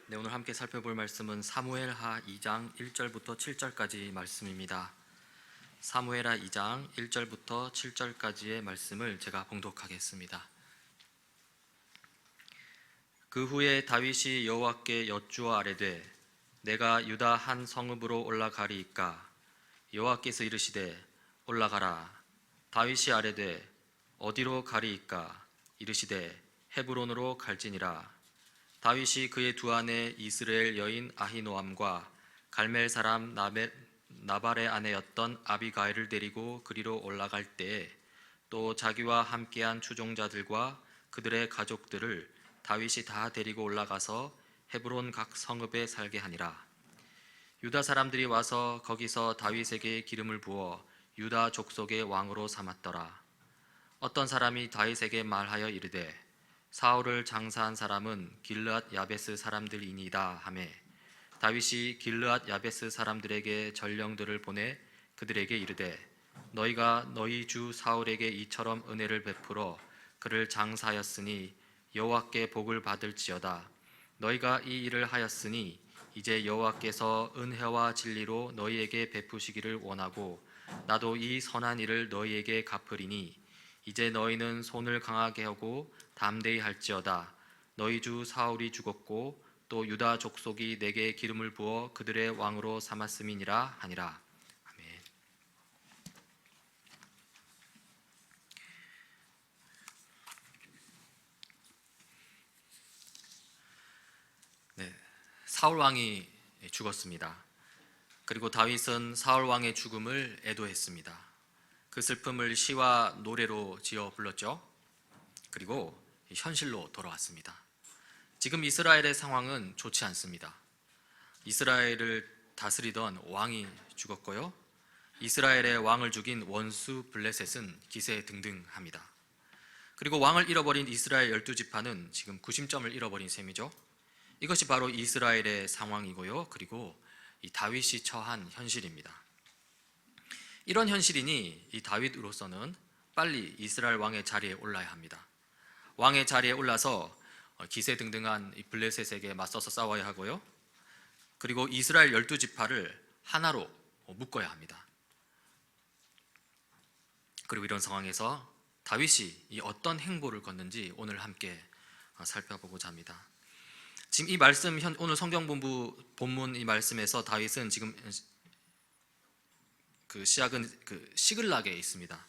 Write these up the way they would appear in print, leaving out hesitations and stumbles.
네, 오늘 함께 살펴볼 말씀은 사무엘하 2장 1절부터 7절까지 말씀입니다. 사무엘하 2장 1절부터 7절까지의 말씀을 제가 봉독하겠습니다. 그 후에 다윗이 여호와께 여쭈어 아뢰되 내가 유다 한 성읍으로 올라가리이까? 여호와께서 이르시되 올라가라. 다윗이 아뢰되 어디로 가리이까? 이르시되 헤브론으로 갈지니라. 다윗이 그의 두 아내 이스라엘 여인 아히노암과 갈멜 사람 나발의 아내였던 아비가일을 데리고 그리로 올라갈 때에 또 자기와 함께한 추종자들과 그들의 가족들을 다윗이 다 데리고 올라가서 헤브론 각 성읍에 살게 하니라. 유다 사람들이 와서 거기서 다윗에게 기름을 부어 유다 족속의 왕으로 삼았더라. 어떤 사람이 다윗에게 말하여 이르되 사울을 장사한 사람은 길르앗 야베스 사람들이니이다 하매 다윗이 길르앗 야베스 사람들에게 전령들을 보내 그들에게 이르되 너희가 너희 주 사울에게 이처럼 은혜를 베풀어 그를 장사하였으니 여호와께 복을 받을지어다. 너희가 이 일을 하였으니 이제 여호와께서 은혜와 진리로 너희에게 베푸시기를 원하고 나도 이 선한 일을 너희에게 갚으리니 이제 너희는 손을 강하게 하고 담대히 할지어다. 너희 주 사울이 죽었고 또 유다 족속이 내게 기름을 부어 그들의 왕으로 삼았음이니라 하니라. 아멘. 네, 사울 왕이 죽었습니다. 그리고 다윗은 사울 왕의 죽음을 애도했습니다. 그 슬픔을 시와 노래로 지어 불렀죠. 그리고 현실로 돌아왔습니다. 지금 이스라엘의 상황은 좋지 않습니다. 이스라엘을 다스리던 왕이 죽었고요. 이스라엘의 왕을 죽인 원수 블레셋은 기세등등합니다. 그리고 왕을 잃어버린 이스라엘 12지파는 지금 구심점을 잃어버린 셈이죠. 이것이 바로 이스라엘의 상황이고요. 그리고 이 다윗이 처한 현실입니다. 이런 현실이니 이 다윗으로서는 빨리 이스라엘 왕의 자리에 올라야 합니다. 왕의 자리에 올라서 기세등등한 이 블레셋에게 맞서서 싸워야 하고요. 그리고 이스라엘 12지파를 하나로 묶어야 합니다. 그리고 이런 상황에서 다윗이 이 어떤 행보를 걷는지 오늘 함께 살펴보고자 합니다. 지금 이 말씀, 오늘 성경 본문 이 말씀에서 다윗은 지금 그 시작은 그 시글락에 있습니다.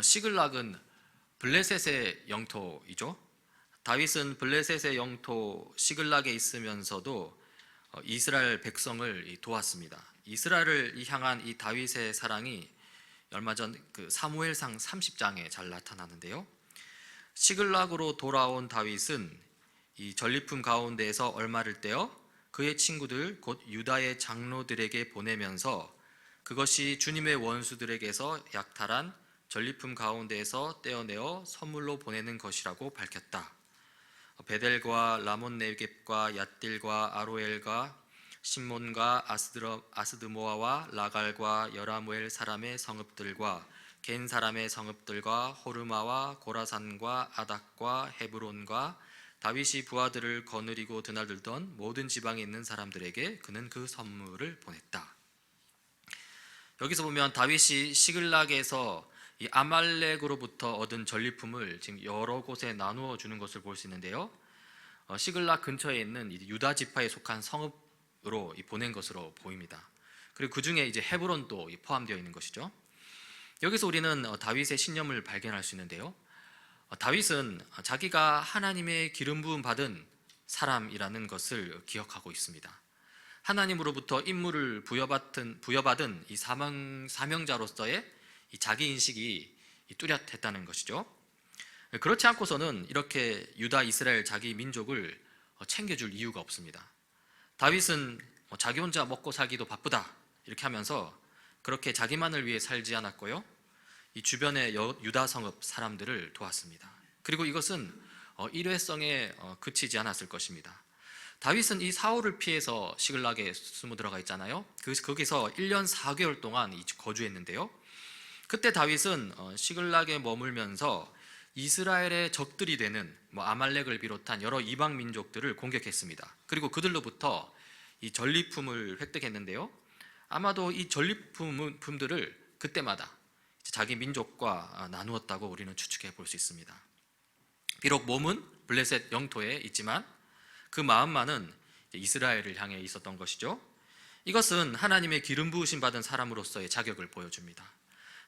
시글락은 블레셋의 영토이죠. 다윗은 블레셋의 영토 시글락에 있으면서도 이스라엘 백성을 도왔습니다. 이스라엘을 향한 이 다윗의 사랑이 얼마 전 그 사무엘상 30장에 잘 나타나는데요. 시글락으로 돌아온 다윗은 이 전리품 가운데에서 얼마를 떼어 그의 친구들 곧 유다의 장로들에게 보내면서 그것이 주님의 원수들에게서 약탈한 전리품 가운데에서 떼어내어 선물로 보내는 것이라고 밝혔다. 베델과 라몬네겝과 얏딜과 아로엘과 심몬과 아스드모아와 라갈과 여라무엘 사람의 성읍들과 겐 사람의 성읍들과 호르마와 고라산과 아닥과 헤브론과 다윗이 부하들을 거느리고 드나들던 모든 지방에 있는 사람들에게 그는 그 선물을 보냈다. 여기서 보면 다윗이 시글락에서 이 아말렉으로부터 얻은 전리품을 지금 여러 곳에 나누어 주는 것을 볼 수 있는데요. 시글락 근처에 있는 유다 지파에 속한 성읍으로 보낸 것으로 보입니다. 그리고 그 중에 이제 헤브론도 포함되어 있는 것이죠. 여기서 우리는 다윗의 신념을 발견할 수 있는데요. 다윗은 자기가 하나님의 기름 부음 받은 사람이라는 것을 기억하고 있습니다. 하나님으로부터 임무를 부여받은 이 사명자로서의 이 자기 인식이 뚜렷했다는 것이죠. 그렇지 않고서는 이렇게 유다 이스라엘 자기 민족을 챙겨줄 이유가 없습니다. 다윗은 자기 혼자 먹고 살기도 바쁘다 이렇게 하면서 그렇게 자기만을 위해 살지 않았고요. 이 주변의 유다 성읍 사람들을 도왔습니다. 그리고 이것은 일회성에 그치지 않았을 것입니다. 다윗은 이 사울을 피해서 시글락에 숨어 들어가 있잖아요. 거기서 1년 4개월 동안 거주했는데요. 그때 다윗은 시글락에 머물면서 이스라엘의 적들이 되는 아말렉을 비롯한 여러 이방 민족들을 공격했습니다. 그리고 그들로부터 이 전리품을 획득했는데요. 아마도 이 전리품들을 그때마다 자기 민족과 나누었다고 우리는 추측해 볼 수 있습니다. 비록 몸은 블레셋 영토에 있지만 그 마음만은 이스라엘을 향해 있었던 것이죠. 이것은 하나님의 기름 부으심 받은 사람으로서의 자격을 보여줍니다.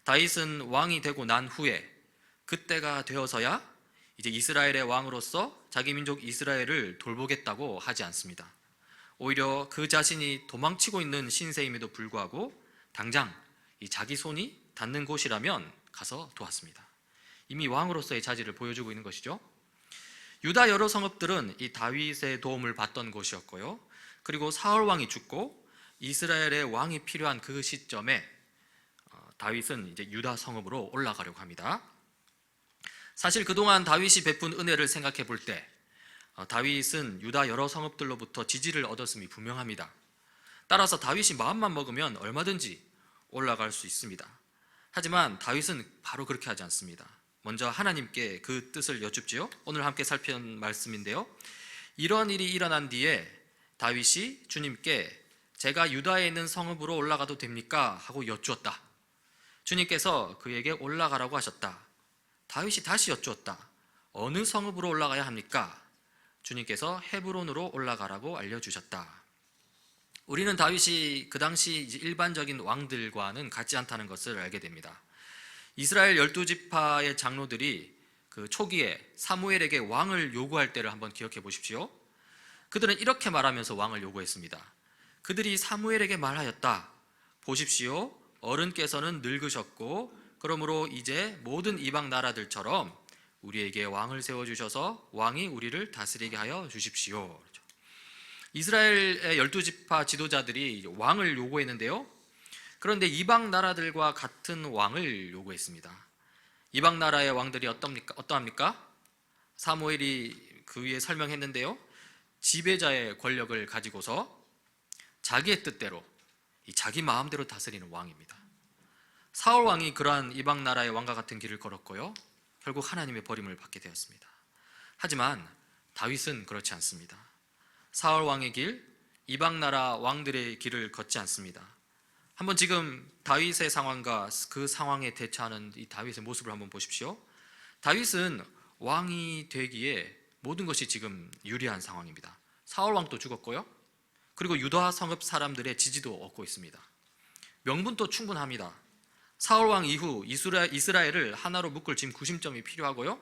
다윗은 왕이 되고 난 후에 그때가 되어서야 이제 이스라엘의 왕으로서 자기 민족 이스라엘을 돌보겠다고 하지 않습니다. 오히려 그 자신이 도망치고 있는 신세임에도 불구하고 당장 이 자기 손이 닿는 곳이라면 가서 도왔습니다. 이미 왕으로서의 자질을 보여주고 있는 것이죠. 유다 여러 성읍들은 이 다윗의 도움을 받던 곳이었고요. 그리고 사울 왕이 죽고 이스라엘의 왕이 필요한 그 시점에 다윗은 이제 유다 성읍으로 올라가려고 합니다. 사실 그동안 다윗이 베푼 은혜를 생각해 볼 때 다윗은 유다 여러 성읍들로부터 지지를 얻었음이 분명합니다. 따라서 다윗이 마음만 먹으면 얼마든지 올라갈 수 있습니다. 하지만 다윗은 바로 그렇게 하지 않습니다. 먼저 하나님께 그 뜻을 여쭙지요. 오늘 함께 살펴본 말씀인데요. 이런 일이 일어난 뒤에 다윗이 주님께 제가 유다에 있는 성읍으로 올라가도 됩니까? 하고 여쭈었다. 주님께서 그에게 올라가라고 하셨다. 다윗이 다시 여쭈었다. 어느 성읍으로 올라가야 합니까? 주님께서 헤브론으로 올라가라고 알려주셨다. 우리는 다윗이 그 당시 일반적인 왕들과는 같지 않다는 것을 알게 됩니다. 이스라엘 12지파의 장로들이 그 초기에 사무엘에게 왕을 요구할 때를 한번 기억해 보십시오. 그들은 이렇게 말하면서 왕을 요구했습니다. 그들이 사무엘에게 말하였다. 보십시오. 어른께서는 늙으셨고 그러므로 이제 모든 이방 나라들처럼 우리에게 왕을 세워주셔서 왕이 우리를 다스리게 하여 주십시오. 이스라엘의 12지파 지도자들이 왕을 요구했는데요. 그런데 이방 나라들과 같은 왕을 요구했습니다. 이방 나라의 왕들이 어떠합니까? 사무엘이 그 위에 설명했는데요. 지배자의 권력을 가지고서 자기의 뜻대로 자기 마음대로 다스리는 왕입니다. 사울 왕이 그러한 이방 나라의 왕과 같은 길을 걸었고요. 결국 하나님의 버림을 받게 되었습니다. 하지만 다윗은 그렇지 않습니다. 사울 왕의 길, 이방 나라 왕들의 길을 걷지 않습니다. 한번 지금 다윗의 상황과 그 상황에 대처하는 이 다윗의 모습을 한번 보십시오. 다윗은 왕이 되기에 모든 것이 지금 유리한 상황입니다. 사울 왕도 죽었고요. 그리고 유다 성읍 사람들의 지지도 얻고 있습니다. 명분도 충분합니다. 사울 왕 이후 이스라엘을 하나로 묶을 지금 구심점이 필요하고요.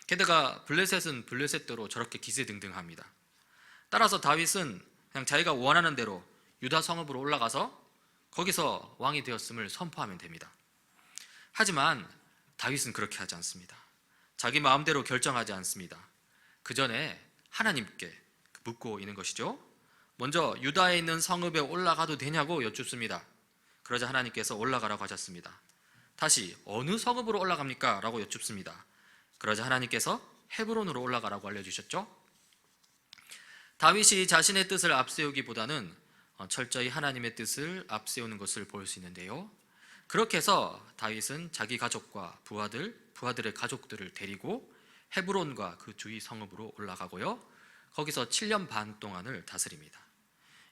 게다가 블레셋은 블레셋대로 저렇게 기세등등합니다. 따라서 다윗은 그냥 자기가 원하는 대로 유다 성읍으로 올라가서 거기서 왕이 되었음을 선포하면 됩니다. 하지만 다윗은 그렇게 하지 않습니다. 자기 마음대로 결정하지 않습니다. 그 전에 하나님께 묻고 있는 것이죠. 먼저 유다에 있는 성읍에 올라가도 되냐고 여쭙습니다. 그러자 하나님께서 올라가라고 하셨습니다. 다시 어느 성읍으로 올라갑니까? 라고 여쭙습니다. 그러자 하나님께서 헤브론으로 올라가라고 알려주셨죠. 다윗이 자신의 뜻을 앞세우기보다는 철저히 하나님의 뜻을 앞세우는 것을 볼 수 있는데요. 그렇게 해서 다윗은 자기 가족과 부하들의 가족들을 데리고 헤브론과 그 주위 성읍으로 올라가고요. 거기서 7년 반 동안을 다스립니다.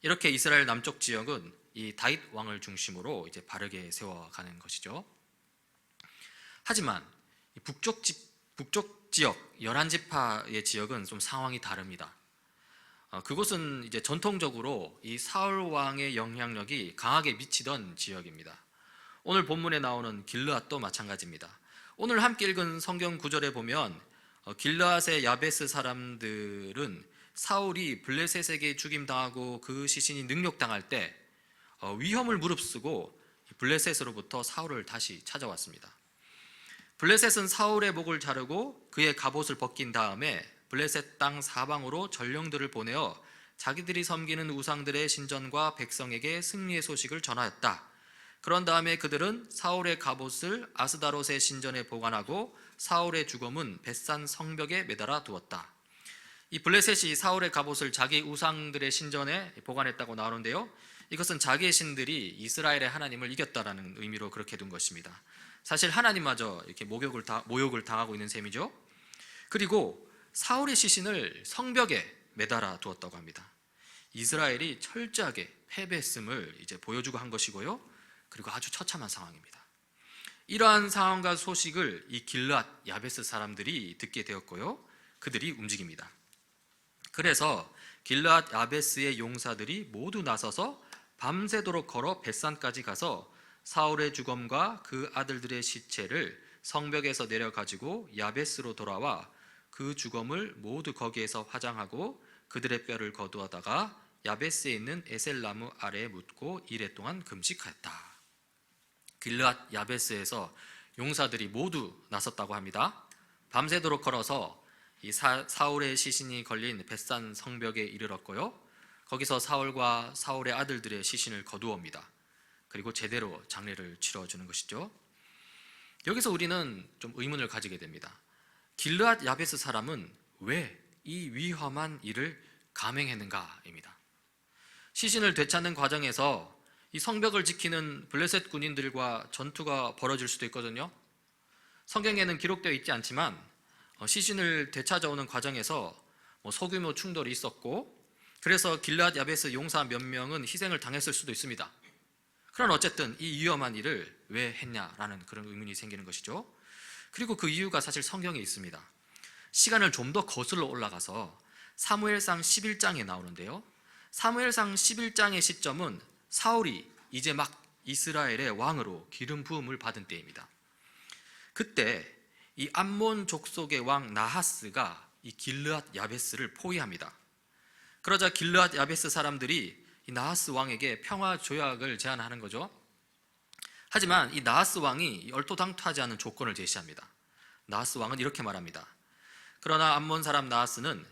이렇게 이스라엘 남쪽 지역은 이 다윗 왕을 중심으로 이제 바르게 세워가는 것이죠. 하지만 북쪽 지역 11지파의 지역은 좀 상황이 다릅니다. 그곳은 이제 전통적으로 이 사울 왕의 영향력이 강하게 미치던 지역입니다. 오늘 본문에 나오는 길르앗도 마찬가지입니다. 오늘 함께 읽은 성경 구절에 보면 길르앗의 야베스 사람들은 사울이 블레셋에게 죽임당하고 그 시신이 능욕당할 때 위험을 무릅쓰고 블레셋으로부터 사울을 다시 찾아왔습니다. 블레셋은 사울의 목을 자르고 그의 갑옷을 벗긴 다음에 블레셋 땅 사방으로 전령들을 보내어 자기들이 섬기는 우상들의 신전과 백성에게 승리의 소식을 전하였다. 그런 다음에 그들은 사울의 갑옷을 아스다롯의 신전에 보관하고 사울의 주검은 벳산 성벽에 매달아 두었다. 이 블레셋이 사울의 갑옷을 자기 우상들의 신전에 보관했다고 나오는데요. 이것은 자기의 신들이 이스라엘의 하나님을 이겼다라는 의미로 그렇게 둔 것입니다. 사실 하나님마저 이렇게 모욕을 당하고 있는 셈이죠. 그리고 사울의 시신을 성벽에 매달아 두었다고 합니다. 이스라엘이 철저하게 패배했음을 이제 보여주고 한 것이고요. 그리고 아주 처참한 상황입니다. 이러한 상황과 소식을 이 길르앗 야베스 사람들이 듣게 되었고요. 그들이 움직입니다. 그래서 길르앗 야베스의 용사들이 모두 나서서 밤새도록 걸어 벳산까지 가서 사울의 주검과 그 아들들의 시체를 성벽에서 내려 가지고 야베스로 돌아와 그 주검을 모두 거기에서 화장하고 그들의 뼈를 거두어다가 야베스에 있는 에셀나무 아래에 묻고 이레 동안 금식하였다. 길르앗 야베스에서 용사들이 모두 나섰다고 합니다. 밤새도록 걸어서 이 사울의 시신이 걸린 벳산 성벽에 이르렀고요. 거기서 사울과 사울의 아들들의 시신을 거두옵니다. 그리고 제대로 장례를 치러주는 것이죠. 여기서 우리는 좀 의문을 가지게 됩니다. 길르앗 야베스 사람은 왜 이 위험한 일을 감행했는가입니다. 시신을 되찾는 과정에서 이 성벽을 지키는 블레셋 군인들과 전투가 벌어질 수도 있거든요. 성경에는 기록되어 있지 않지만 시신을 되찾아오는 과정에서 소규모 충돌이 있었고, 그래서 길르앗 야베스 용사 몇 명은 희생을 당했을 수도 있습니다. 그러나 어쨌든 이 위험한 일을 왜 했냐라는 그런 의문이 생기는 것이죠. 그리고 그 이유가 사실 성경에 있습니다. 시간을 좀 더 거슬러 올라가서 사무엘상 11장에 나오는데요. 사무엘상 11장의 시점은 사울이 이제 막 이스라엘의 왕으로 기름 부음을 받은 때입니다. 그때 이 암몬 족속의 왕 나하스가 이 길르앗 야베스를 포위합니다. 그러자 길르앗 야베스 사람들이 이 나하스 왕에게 평화 조약을 제안하는 거죠. 하지만 이 나하스 왕이 얼토당토하지 않은 조건을 제시합니다. 나하스 왕은 이렇게 말합니다. 그러나 암몬 사람 나하스는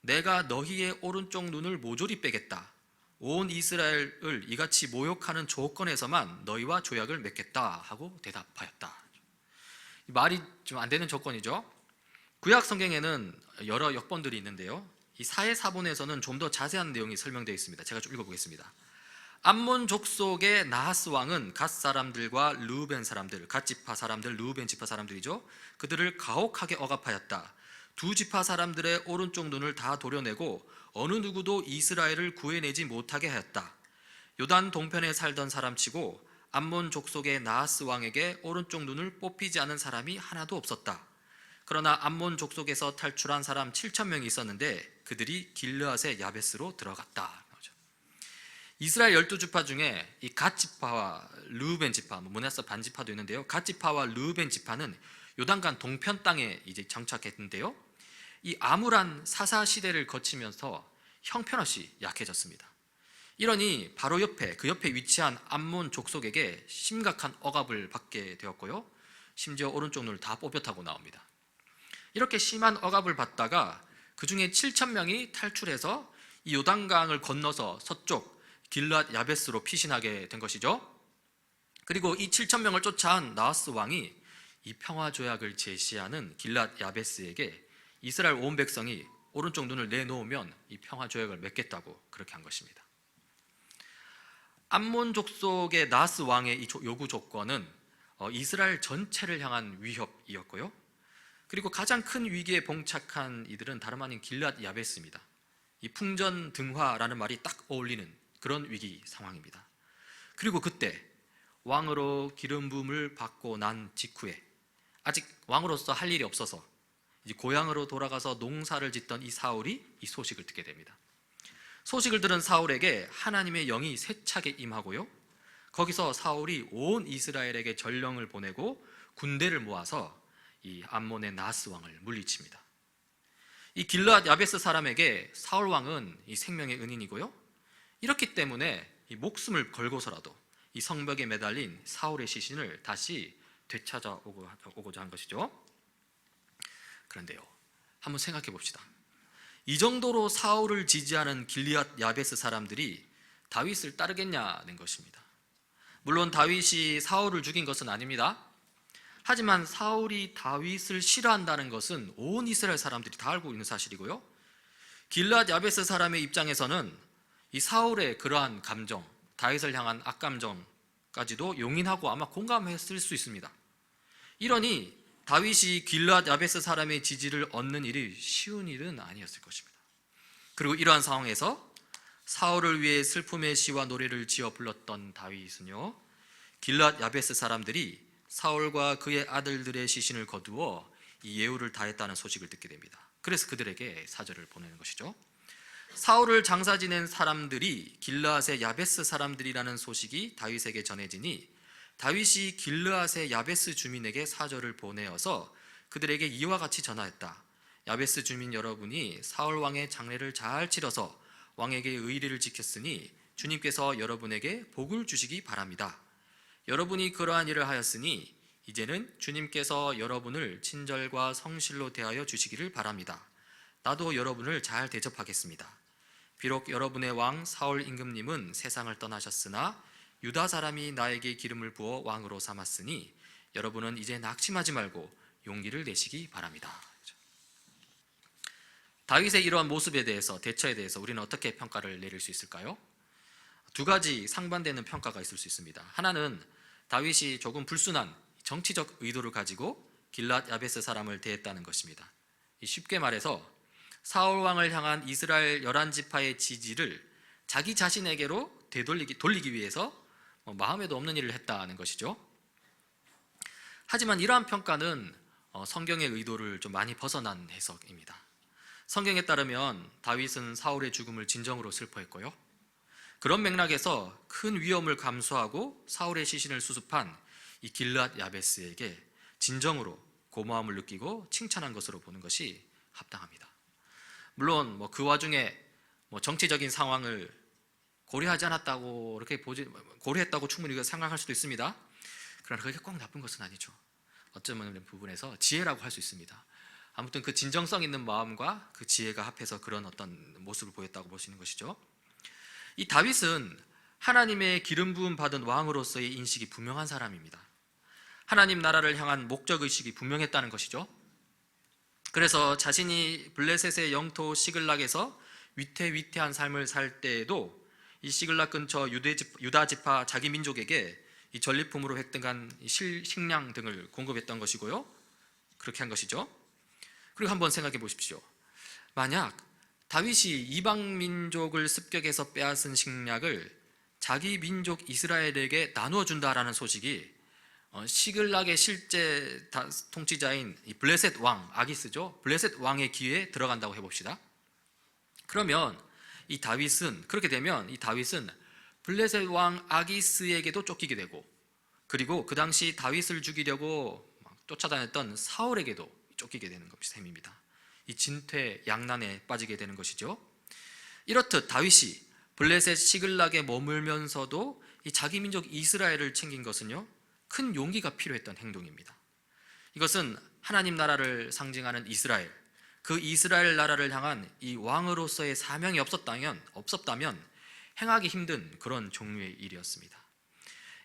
내가 너희의 오른쪽 눈을 모조리 빼겠다. 온 이스라엘을 이같이 모욕하는 조건에서만 너희와 조약을 맺겠다 하고 대답하였다. 말이 좀 안 되는 조건이죠. 구약 성경에는 여러 역번들이 있는데요. 이 사해사본에서는 좀 더 자세한 내용이 설명되어 있습니다. 제가 좀 읽어보겠습니다. 암몬 족속의 나하스 왕은 갓 사람들과 르우벤 사람들, 갓 지파 사람들, 르우벤 지파 사람들이죠. 그들을 가혹하게 억압하였다. 두 지파 사람들의 오른쪽 눈을 다 도려내고 어느 누구도 이스라엘을 구해내지 못하게 하였다. 요단 동편에 살던 사람치고 암몬 족속의 나하스 왕에게 오른쪽 눈을 뽑히지 않은 사람이 하나도 없었다. 그러나 암몬 족속에서 탈출한 사람 7,000명이 있었는데 그들이 길르앗의 야베스로 들어갔다. 이스라엘 12지파 중에 이 갓 지파와 르우벤 지파, 므낫세 반 지파도 있는데요. 갓 지파와 르우벤 지파는 요단강 동편 땅에 이제 정착했는데요. 이 암울한 사사 시대를 거치면서 형편없이 약해졌습니다. 이러니 바로 그 옆에 위치한 암몬 족속에게 심각한 억압을 받게 되었고요. 심지어 오른쪽 눈을 다 뽑혔다고 나옵니다. 이렇게 심한 억압을 받다가 그 중에 7,000명이 탈출해서 이 요단강을 건너서 서쪽 길르앗 야베스로 피신하게 된 것이죠. 그리고 이 7,000명을 쫓아온 나하스 왕이 이 평화 조약을 제시하는 길르앗 야베스에게 이스라엘 온 백성이 오른쪽 눈을 내놓으면 이 평화 조약을 맺겠다고 그렇게 한 것입니다. 암몬 족속의 나하스 왕의 이 요구 조건은 이스라엘 전체를 향한 위협이었고요. 그리고 가장 큰 위기에 봉착한 이들은 다름 아닌 길르앗 야베스입니다. 이 풍전등화라는 말이 딱 어울리는 그런 위기 상황입니다. 그리고 그때 왕으로 기름 부음을 받고 난 직후에 아직 왕으로서 할 일이 없어서 이제 고향으로 돌아가서 농사를 짓던 이 사울이 이 소식을 듣게 됩니다. 소식을 들은 사울에게 하나님의 영이 세차게 임하고요. 거기서 사울이 온 이스라엘에게 전령을 보내고 군대를 모아서 이 암몬의 나하스 왕을 물리칩니다. 이 길르앗 야베스 사람에게 사울 왕은 이 생명의 은인이고요. 이렇기 때문에 이 목숨을 걸고서라도 이 성벽에 매달린 사울의 시신을 다시 되찾아오고자 한 것이죠. 그런데요, 한번 생각해 봅시다. 이 정도로 사울을 지지하는 길르앗 야베스 사람들이 다윗을 따르겠냐는 것입니다. 물론 다윗이 사울을 죽인 것은 아닙니다. 하지만 사울이 다윗을 싫어한다는 것은 온 이스라엘 사람들이 다 알고 있는 사실이고요. 길르앗 야베스 사람의 입장에서는 이 사울의 그러한 감정, 다윗을 향한 악감정까지도 용인하고 아마 공감했을 수 있습니다. 이러니 다윗이 길르앗 야베스 사람의 지지를 얻는 일이 쉬운 일은 아니었을 것입니다. 그리고 이러한 상황에서 사울을 위해 슬픔의 시와 노래를 지어 불렀던 다윗은요, 길르앗 야베스 사람들이 사울과 그의 아들들의 시신을 거두어 이 예우를 다했다는 소식을 듣게 됩니다. 그래서 그들에게 사절을 보내는 것이죠. 사울을 장사 지낸 사람들이 길르앗의 야베스 사람들이라는 소식이 다윗에게 전해지니 다윗이 길르앗의 야베스 주민에게 사절을 보내어서 그들에게 이와 같이 전하였다. 야베스 주민 여러분이 사울 왕의 장례를 잘 치러서 왕에게 의리를 지켰으니 주님께서 여러분에게 복을 주시기 바랍니다. 여러분이 그러한 일을 하였으니 이제는 주님께서 여러분을 친절과 성실로 대하여 주시기를 바랍니다. 나도 여러분을 잘 대접하겠습니다. 비록 여러분의 왕 사울 임금님은 세상을 떠나셨으나 유다 사람이 나에게 기름을 부어 왕으로 삼았으니 여러분은 이제 낙심하지 말고 용기를 내시기 바랍니다. 다윗의 이러한 모습에 대해서, 대처에 대해서 우리는 어떻게 평가를 내릴 수 있을까요? 두 가지 상반되는 평가가 있을 수 있습니다. 하나는 다윗이 조금 불순한 정치적 의도를 가지고 길르앗 야베스 사람을 대했다는 것입니다. 쉽게 말해서 사울 왕을 향한 이스라엘 11지파의 지지를 자기 자신에게로 돌리기 위해서 마음에도 없는 일을 했다는 것이죠. 하지만 이러한 평가는 성경의 의도를 좀 많이 벗어난 해석입니다. 성경에 따르면 다윗은 사울의 죽음을 진정으로 슬퍼했고요, 그런 맥락에서 큰 위험을 감수하고 사울의 시신을 수습한 이 길르앗 야베스에게 진정으로 고마움을 느끼고 칭찬한 것으로 보는 것이 합당합니다. 물론 그 와중에 정치적인 상황을 고려하지 않았다고 이렇게 고려했다고 충분히 생각할 수도 있습니다. 그러나 그게 꼭 나쁜 것은 아니죠. 어쩌면 부분에서 지혜라고 할 수 있습니다. 아무튼 그 진정성 있는 마음과 그 지혜가 합해서 그런 어떤 모습을 보였다고 볼 수 있는 것이죠. 이 다윗은 하나님의 기름 부음 받은 왕으로서의 인식이 분명한 사람입니다. 하나님 나라를 향한 목적의식이 분명했다는 것이죠. 그래서 자신이 블레셋의 영토 시글락에서 위태위태한 삶을 살 때에도 이 시글락 근처 유다 지파 자기 민족에게 이 전리품으로 획득한 식량 등을 공급했던 것이고요, 그렇게 한 것이죠. 그리고 한번 생각해 보십시오. 만약 다윗이 이방 민족을 습격해서 빼앗은 식량을 자기 민족 이스라엘에게 나누어 준다라는 소식이 시글락의 실제 통치자인 이 블레셋 왕 아기스죠, 블레셋 왕의 귀에 들어간다고 해봅시다. 그러면 그렇게 되면 이 다윗은 블레셋 왕 아기스에게도 쫓기게 되고, 그리고 그 당시 다윗을 죽이려고 쫓아다녔던 사울에게도 쫓기게 되는 셈입니다. 이 진퇴양난에 빠지게 되는 것이죠. 이렇듯 다윗이 블레셋 시글락에 머물면서도 이 자기 민족 이스라엘을 챙긴 것은요, 큰 용기가 필요했던 행동입니다. 이것은 하나님 나라를 상징하는 이스라엘, 그 이스라엘 나라를 향한 이 왕으로서의 사명이 없었다면 행하기 힘든 그런 종류의 일이었습니다.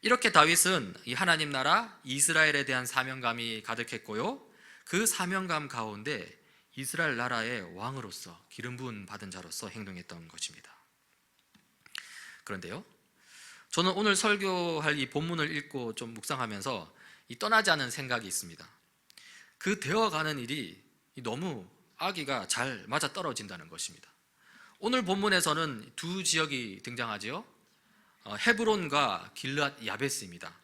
이렇게 다윗은 이 하나님 나라 이스라엘에 대한 사명감이 가득했고요, 그 사명감 가운데 이스라엘 나라의 왕으로서 기름 부음 받은 자로서 행동했던 것입니다. 그런데요, 저는 오늘 설교할 이 본문을 읽고 좀 묵상하면서 떠나지 않은 생각이 있습니다. 그 되어가는 일이 너무 아기가 잘 맞아떨어진다는 것입니다. 오늘 본문에서는 두 지역이 등장하지요. 헤브론과 길르앗 야베스입니다.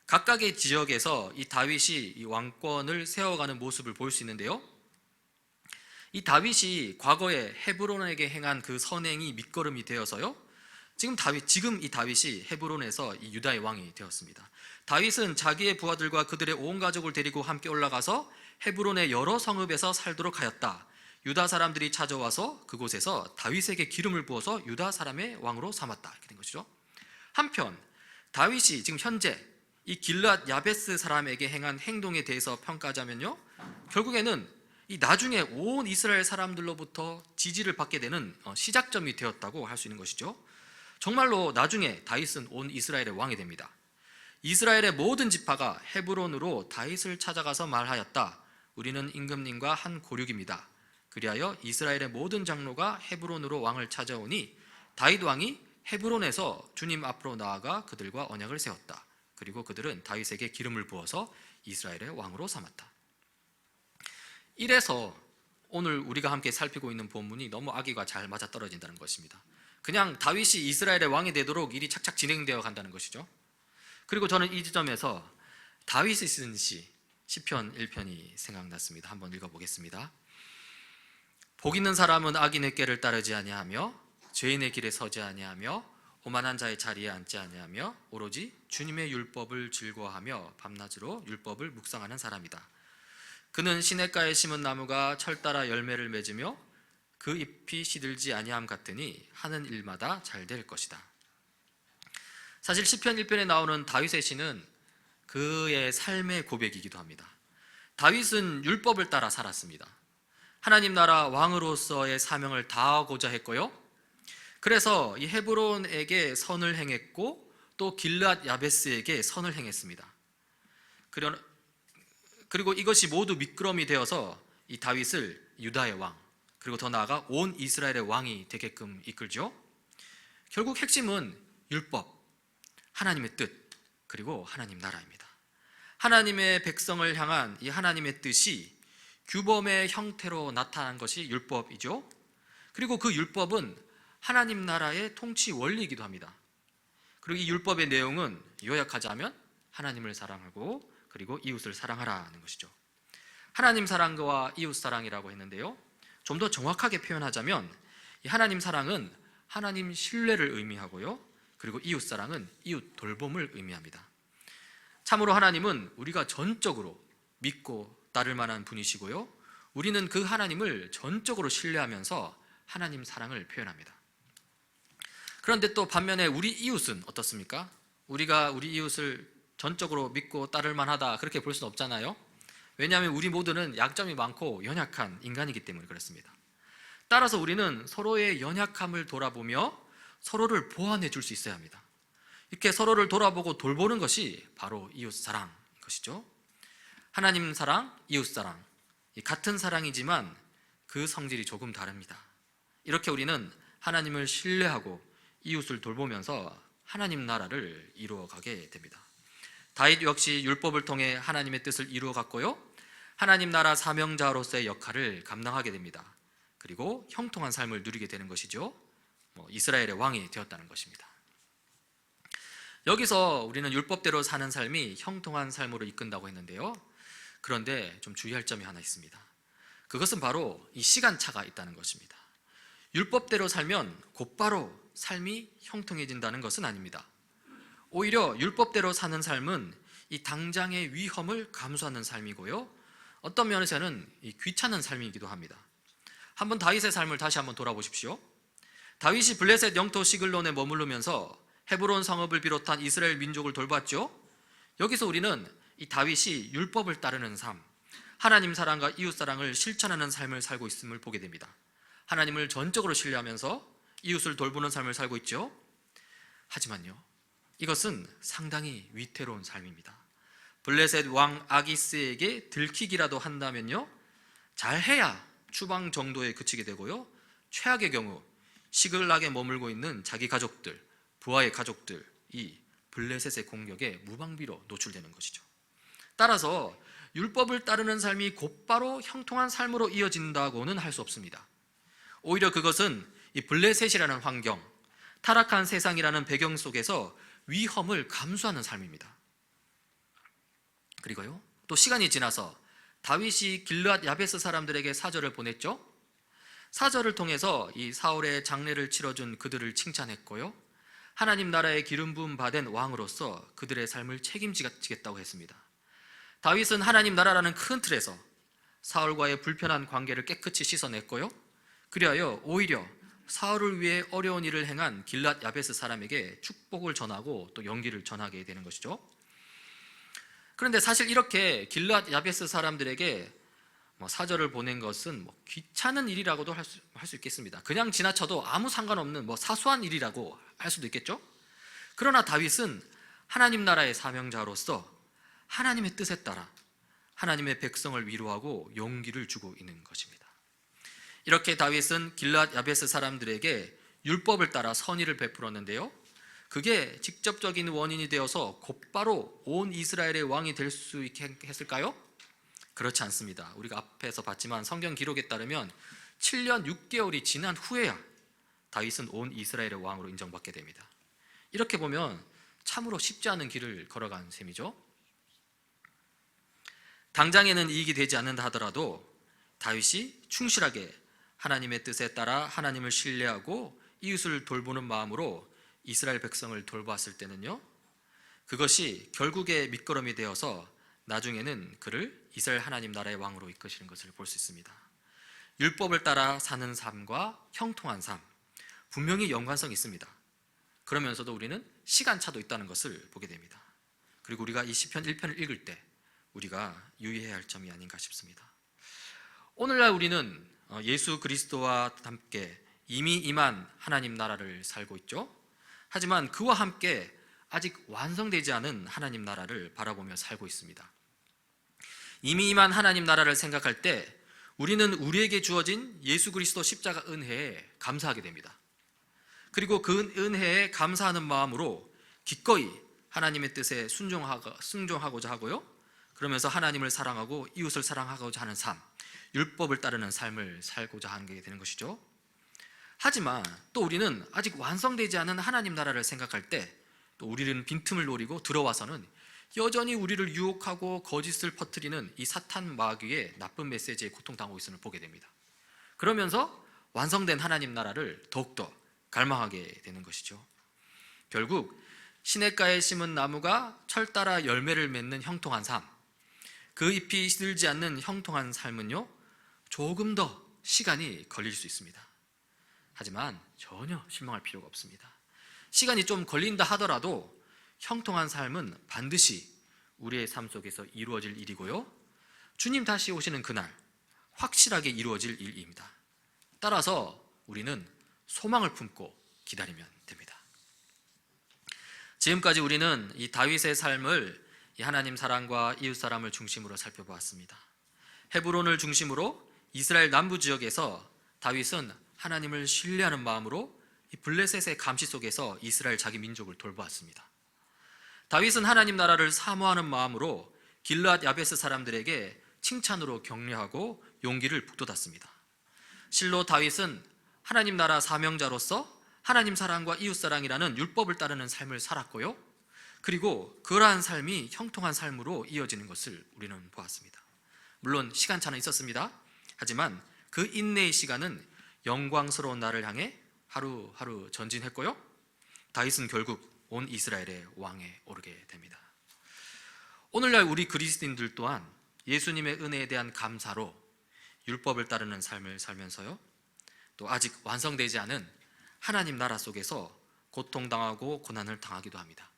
각각의 지역에서 이 다윗이 이 왕권을 세워가는 모습을 볼 수 있는데요, 이 다윗이 과거에 헤브론에게 행한 그 선행이 밑거름이 되어서요, 지금 이 다윗이 헤브론에서 이 유다의 왕이 되었습니다. 다윗은 자기의 부하들과 그들의 온 가족을 데리고 함께 올라가서 헤브론의 여러 성읍에서 살도록 하였다. 유다 사람들이 찾아와서 그곳에서 다윗에게 기름을 부어서 유다 사람의 왕으로 삼았다. 이렇게 된 것이죠. 한편 다윗이 지금 현재 이 길르앗 야베스 사람에게 행한 행동에 대해서 평가하자면요, 결국에는 이 나중에 온 이스라엘 사람들로부터 지지를 받게 되는 시작점이 되었다고 할 수 있는 것이죠. 정말로 나중에 다윗은 온 이스라엘의 왕이 됩니다. 이스라엘의 모든 지파가 헤브론으로 다윗을 찾아가서 말하였다. 우리는 임금님과 한 고륙입니다. 그리하여 이스라엘의 모든 장로가 헤브론으로 왕을 찾아오니 다윗 왕이 헤브론에서 주님 앞으로 나아가 그들과 언약을 세웠다. 그리고 그들은 다윗에게 기름을 부어서 이스라엘의 왕으로 삼았다. 이래서 오늘 우리가 함께 살피고 있는 본문이 너무 아기가 잘 맞아떨어진다는 것입니다. 그냥 다윗이 이스라엘의 왕이 되도록 일이 착착 진행되어 간다는 것이죠. 그리고 저는 이 지점에서 다윗이 쓴 시편 1편이 생각났습니다. 한번 읽어보겠습니다. 복 있는 사람은 악인의 꾀를 따르지 아니하며 죄인의 길에 서지 아니하며 오만한 자의 자리에 앉지 아니하며 오로지 주님의 율법을 즐거워하며 밤낮으로 율법을 묵상하는 사람이다. 그는 시냇가에 심은 나무가 철 따라 열매를 맺으며 그 잎이 시들지 아니함 같으니 하는 일마다 잘 될 것이다. 사실 시편 1편에 나오는 다윗의 시는 그의 삶의 고백이기도 합니다. 다윗은 율법을 따라 살았습니다. 하나님 나라 왕으로서의 사명을 다하고자 했고요. 그래서 이 헤브론에게 선을 행했고 또 길르앗 야베스에게 선을 행했습니다. 그리고 이것이 모두 미끄럼이 되어서 이 다윗을 유다의 왕, 그리고 더 나아가 온 이스라엘의 왕이 되게끔 이끌죠. 결국 핵심은 율법, 하나님의 뜻, 그리고 하나님 나라입니다. 하나님의 백성을 향한 이 하나님의 뜻이 규범의 형태로 나타난 것이 율법이죠. 그리고 그 율법은 하나님 나라의 통치 원리이기도 합니다. 그리고 이 율법의 내용은 요약하자면 하나님을 사랑하고 그리고 이웃을 사랑하라는 것이죠. 하나님 사랑과 이웃 사랑이라고 했는데요, 좀 더 정확하게 표현하자면 이 하나님 사랑은 하나님 신뢰를 의미하고요, 그리고 이웃 사랑은 이웃 돌봄을 의미합니다. 참으로 하나님은 우리가 전적으로 믿고 따를 만한 분이시고요, 우리는 그 하나님을 전적으로 신뢰하면서 하나님 사랑을 표현합니다. 그런데 또 반면에 우리 이웃은 어떻습니까? 우리가 우리 이웃을 전적으로 믿고 따를 만하다 그렇게 볼 수는 없잖아요. 왜냐하면 우리 모두는 약점이 많고 연약한 인간이기 때문에 그렇습니다. 따라서 우리는 서로의 연약함을 돌아보며 서로를 보완해 줄 수 있어야 합니다. 이렇게 서로를 돌아보고 돌보는 것이 바로 이웃 사랑인 것이죠. 하나님 사랑, 이웃 사랑, 같은 사랑이지만 그 성질이 조금 다릅니다. 이렇게 우리는 하나님을 신뢰하고 이웃을 돌보면서 하나님 나라를 이루어가게 됩니다. 다윗 역시 율법을 통해 하나님의 뜻을 이루어갔고요, 하나님 나라 사명자로서의 역할을 감당하게 됩니다. 그리고 형통한 삶을 누리게 되는 것이죠. 이스라엘의 왕이 되었다는 것입니다. 여기서 우리는 율법대로 사는 삶이 형통한 삶으로 이끈다고 했는데요, 그런데 좀 주의할 점이 하나 있습니다. 그것은 바로 이 시간차가 있다는 것입니다. 율법대로 살면 곧바로 삶이 형통해진다는 것은 아닙니다. 오히려 율법대로 사는 삶은 이 당장의 위험을 감수하는 삶이고요, 어떤 면에서는 이 귀찮은 삶이기도 합니다. 한번 다윗의 삶을 다시 한번 돌아보십시오. 다윗이 블레셋 영토 시글론에 머무르면서 헤브론 성읍을 비롯한 이스라엘 민족을 돌봤죠. 여기서 우리는 이 다윗이 율법을 따르는 삶, 하나님 사랑과 이웃 사랑을 실천하는 삶을 살고 있음을 보게 됩니다. 하나님을 전적으로 신뢰하면서 이웃을 돌보는 삶을 살고 있죠. 하지만요, 이것은 상당히 위태로운 삶입니다. 블레셋 왕 아기스에게 들키기라도 한다면요, 잘해야 추방 정도에 그치게 되고요, 최악의 경우 시글락에 머물고 있는 자기 가족들, 부하의 가족들이 블레셋의 공격에 무방비로 노출되는 것이죠. 따라서 율법을 따르는 삶이 곧바로 형통한 삶으로 이어진다고는 할 수 없습니다. 오히려 그것은 이 블레셋이라는 환경, 타락한 세상이라는 배경 속에서 위험을 감수하는 삶입니다. 그리고요, 또 시간이 지나서 다윗이 길르앗 야베스 사람들에게 사절을 보냈죠. 사절을 통해서 이 사울의 장례를 치러준 그들을 칭찬했고요, 하나님 나라의 기름 부음 받은 왕으로서 그들의 삶을 책임지겠다고 했습니다. 다윗은 하나님 나라라는 큰 틀에서 사울과의 불편한 관계를 깨끗이 씻어냈고요, 그리하여 오히려 사울을 위해 어려운 일을 행한 길르앗 야베스 사람에게 축복을 전하고 또 연기를 전하게 되는 것이죠. 그런데 사실 이렇게 길르앗 야베스 사람들에게 사절을 보낸 것은 귀찮은 일이라고도 할 수 있겠습니다. 그냥 지나쳐도 아무 상관없는 사소한 일이라고 할 수도 있겠죠. 그러나 다윗은 하나님 나라의 사명자로서 하나님의 뜻에 따라 하나님의 백성을 위로하고 용기를 주고 있는 것입니다. 이렇게 다윗은 길르앗 야베스 사람들에게 율법을 따라 선의를 베풀었는데요, 그게 직접적인 원인이 되어서 곧바로 온 이스라엘의 왕이 될 수 있게 했을까요? 그렇지 않습니다. 우리가 앞에서 봤지만 성경 기록에 따르면 7년 6개월이 지난 후에야 다윗은 온 이스라엘의 왕으로 인정받게 됩니다. 이렇게 보면 참으로 쉽지 않은 길을 걸어간 셈이죠. 당장에는 이익이 되지 않는다 하더라도 다윗이 충실하게 하나님의 뜻에 따라 하나님을 신뢰하고 이웃을 돌보는 마음으로 이스라엘 백성을 돌보았을 때는요, 그것이 결국에 밑거름이 되어서 나중에는 그를 이스라엘 하나님 나라의 왕으로 이끄시는 것을 볼 수 있습니다. 율법을 따라 사는 삶과 형통한 삶, 분명히 연관성이 있습니다. 그러면서도 우리는 시간차도 있다는 것을 보게 됩니다. 그리고 우리가 이 시편 1편을 읽을 때 우리가 유의해야 할 점이 아닌가 싶습니다. 오늘날 우리는 예수 그리스도와 함께 이미 임한 하나님 나라를 살고 있죠. 하지만 그와 함께 아직 완성되지 않은 하나님 나라를 바라보며 살고 있습니다. 이미 임한 하나님 나라를 생각할 때 우리는 우리에게 주어진 예수 그리스도 십자가 은혜에 감사하게 됩니다. 그리고 그 은혜에 감사하는 마음으로 기꺼이 하나님의 뜻에 순종하고자 하고요, 그러면서 하나님을 사랑하고 이웃을 사랑하고자 하는 삶, 율법을 따르는 삶을 살고자 하는 게 되는 것이죠. 하지만 또 우리는 아직 완성되지 않은 하나님 나라를 생각할 때 또 우리는 빈틈을 노리고 들어와서는 여전히 우리를 유혹하고 거짓을 퍼뜨리는 이 사탄 마귀의 나쁜 메시지에 고통당하고 있음을 보게 됩니다. 그러면서 완성된 하나님 나라를 더욱더 갈망하게 되는 것이죠. 결국 시냇가에 심은 나무가 철 따라 열매를 맺는 형통한 삶, 그 잎이 시들지 않는 형통한 삶은요, 조금 더 시간이 걸릴 수 있습니다. 하지만 전혀 실망할 필요가 없습니다. 시간이 좀 걸린다 하더라도 형통한 삶은 반드시 우리의 삶 속에서 이루어질 일이고요, 주님 다시 오시는 그날 확실하게 이루어질 일입니다. 따라서 우리는 소망을 품고 기다리면 됩니다. 지금까지 우리는 이 다윗의 삶을 이 하나님 사랑과 이웃 사람을 중심으로 살펴보았습니다. 헤브론을 중심으로 이스라엘 남부 지역에서 다윗은 하나님을 신뢰하는 마음으로 이 블레셋의 감시 속에서 이스라엘 자기 민족을 돌보았습니다. 다윗은 하나님 나라를 사모하는 마음으로 길르앗 야베스 사람들에게 칭찬으로 격려하고 용기를 북돋았습니다. 실로 다윗은 하나님 나라 사명자로서 하나님 사랑과 이웃 사랑이라는 율법을 따르는 삶을 살았고요, 그리고 그러한 삶이 형통한 삶으로 이어지는 것을 우리는 보았습니다. 물론 시간차는 있었습니다. 하지만 그 인내의 시간은 영광스러운 날을 향해 하루하루 전진했고요, 다윗은 결국 온 이스라엘의 왕에 오르게 됩니다. 오늘날 우리 그리스도인들 또한 예수님의 은혜에 대한 감사로 율법을 따르는 삶을 살면서요, 또 아직 완성되지 않은 하나님 나라 속에서 고통당하고 고난을 당하기도 합니다.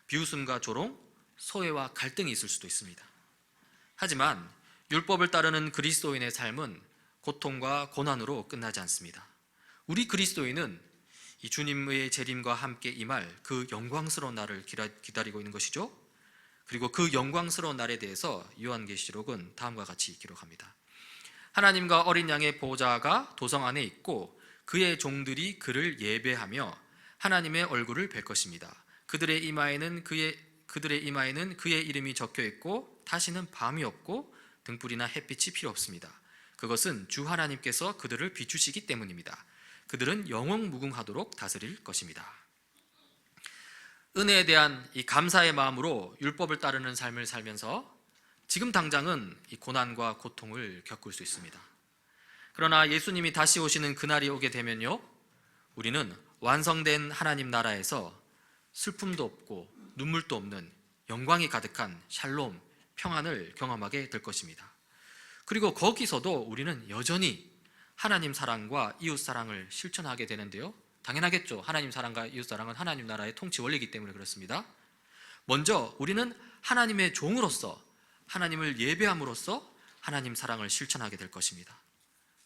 비웃음과 조롱, 소외와 갈등이 있을 수도 있습니다. 하지만 율법을 따르는 그리스도인의 삶은 고통과 고난으로 끝나지 않습니다. 우리 그리스도인은 이 주님의 재림과 함께 임할 그 영광스러운 날을 기다리고 있는 것이죠. 그리고 그 영광스러운 날에 대해서 요한계시록은 다음과 같이 기록합니다. 하나님과 어린 양의 보좌가 도성 안에 있고 그의 종들이 그를 예배하며 하나님의 얼굴을 뵐 것입니다. 그들의 이마에는 그의 이름이 적혀 있고 다시는 밤이 없고 등불이나 햇빛이 필요 없습니다. 그것은 주 하나님께서 그들을 비추시기 때문입니다. 그들은 영원무궁하도록 다스릴 것입니다. 은혜에 대한 이 감사의 마음으로 율법을 따르는 삶을 살면서 지금 당장은 이 고난과 고통을 겪을 수 있습니다. 그러나 예수님이 다시 오시는 그날이 오게 되면요, 우리는 완성된 하나님 나라에서 슬픔도 없고 눈물도 없는 영광이 가득한 샬롬, 평안을 경험하게 될 것입니다. 그리고 거기서도 우리는 여전히 하나님 사랑과 이웃 사랑을 실천하게 되는데요, 당연하겠죠. 하나님 사랑과 이웃 사랑은 하나님 나라의 통치 원리이기 때문에 그렇습니다. 먼저 우리는 하나님의 종으로서 하나님을 예배함으로써 하나님 사랑을 실천하게 될 것입니다.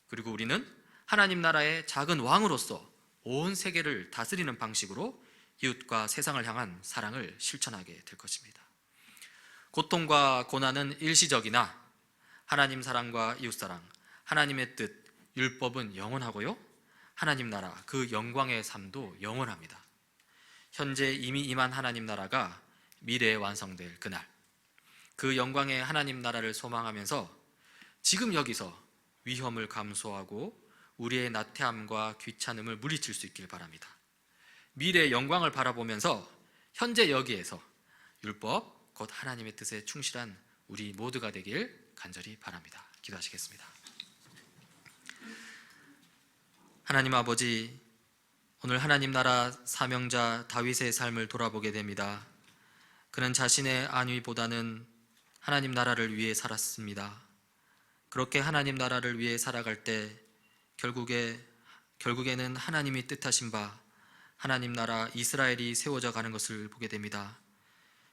그리고 우리는 하나님 나라의 작은 왕으로서 온 세계를 다스리는 방식으로 이웃과 세상을 향한 사랑을 실천하게 될 것입니다. 고통과 고난은 일시적이나 하나님 사랑과 이웃 사랑, 하나님의 뜻, 율법은 영원하고요, 하나님 나라 그 영광의 삶도 영원합니다. 현재 이미 임한 하나님 나라가 미래에 완성될 그날, 그 영광의 하나님 나라를 소망하면서 지금 여기서 위험을 감수하고 우리의 나태함과 귀찮음을 물리칠 수 있길 바랍니다. 미래의 영광을 바라보면서 현재 여기에서 율법, 곧 하나님의 뜻에 충실한 우리 모두가 되길 간절히 바랍니다. 기도하시겠습니다. 하나님 아버지, 오늘 하나님 나라 사명자 다윗의 삶을 돌아보게 됩니다. 그는 자신의 안위보다는 하나님 나라를 위해 살았습니다. 그렇게 하나님 나라를 위해 살아갈 때 결국에는 하나님이 뜻하신 바 하나님 나라 이스라엘이 세워져 가는 것을 보게 됩니다.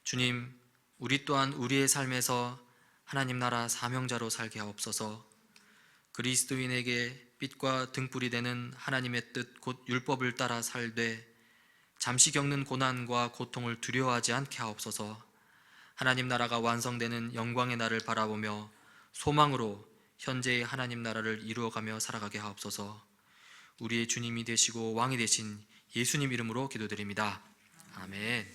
주님, 우리 또한 우리의 삶에서 하나님 나라 사명자로 살게 하옵소서. 그리스도인에게 빛과 등불이 되는 하나님의 뜻 곧 율법을 따라 살되 잠시 겪는 고난과 고통을 두려워하지 않게 하옵소서. 하나님 나라가 완성되는 영광의 날을 바라보며 소망으로 현재의 하나님 나라를 이루어가며 살아가게 하옵소서. 우리의 주님이 되시고 왕이 되신 예수님 이름으로 기도드립니다. 아멘.